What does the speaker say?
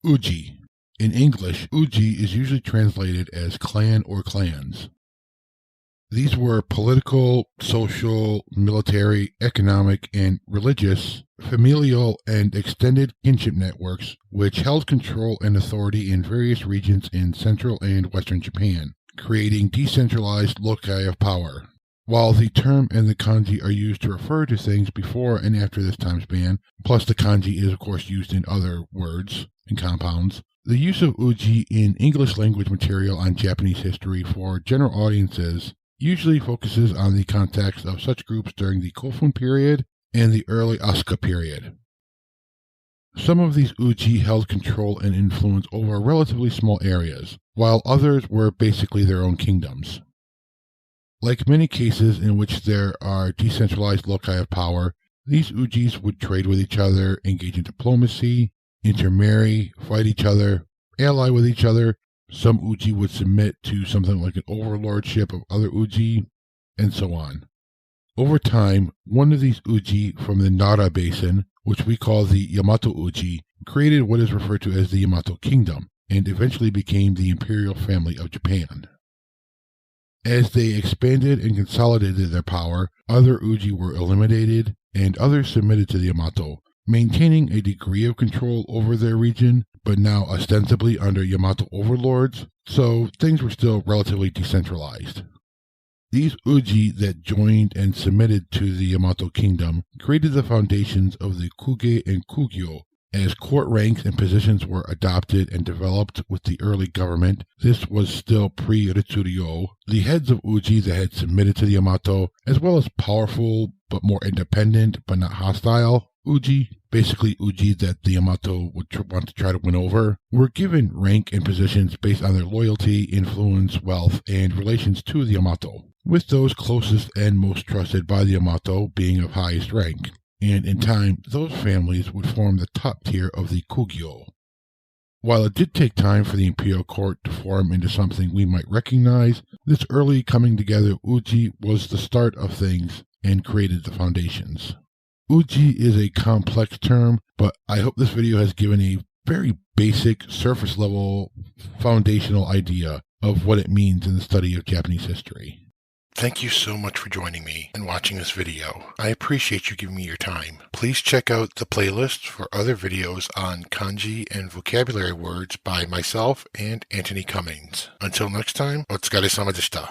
Uji. In English, Uji is usually translated as clan or clans. These were political, social, military, economic, and religious, familial, and extended kinship networks which held control and authority in various regions in central and western Japan, creating decentralized loci of power. While the term and the kanji are used to refer to things before and after this time span, plus the kanji is of course used in other words and compounds, the use of uji in English language material on Japanese history for general audiences usually focuses on the context of such groups during the Kofun period and the early Asuka period. Some of these uji held control and influence over relatively small areas, while others were basically their own kingdoms. Like many cases in which there are decentralized loci of power, these ujis would trade with each other, engage in diplomacy, intermarry, fight each other, ally with each other. Some uji would submit to something like an overlordship of other uji, and so on. Over time, one of these uji from the Nara Basin, which we call the Yamato Uji, created what is referred to as the Yamato Kingdom, and eventually became the imperial family of Japan. As they expanded and consolidated their power, other uji were eliminated, and others submitted to the Yamato, maintaining a degree of control over their region, but now ostensibly under Yamato overlords, so things were still relatively decentralized. These uji that joined and submitted to the Yamato kingdom created the foundations of the kuge and kugyo. As court ranks and positions were adopted and developed with the early government, this was still pre-Ritsuryo, the heads of uji that had submitted to the Yamato, as well as powerful but more independent but not hostile uji, basically uji that the Yamato would want to try to win over, were given rank and positions based on their loyalty, influence, wealth, and relations to the Yamato, with those closest and most trusted by the Yamato being of highest rank. And in time, those families would form the top tier of the kugyo. While it did take time for the imperial court to form into something we might recognize, this early coming together uji was the start of things and created the foundations. Uji is a complex term, but I hope this video has given a very basic, surface level, foundational idea of what it means in the study of Japanese history. Thank you so much for joining me and watching this video. I appreciate you giving me your time. Please check out the playlist for other videos on kanji and vocabulary words by myself and Anthony Cummings. Until next time, otsukare-sama deshita.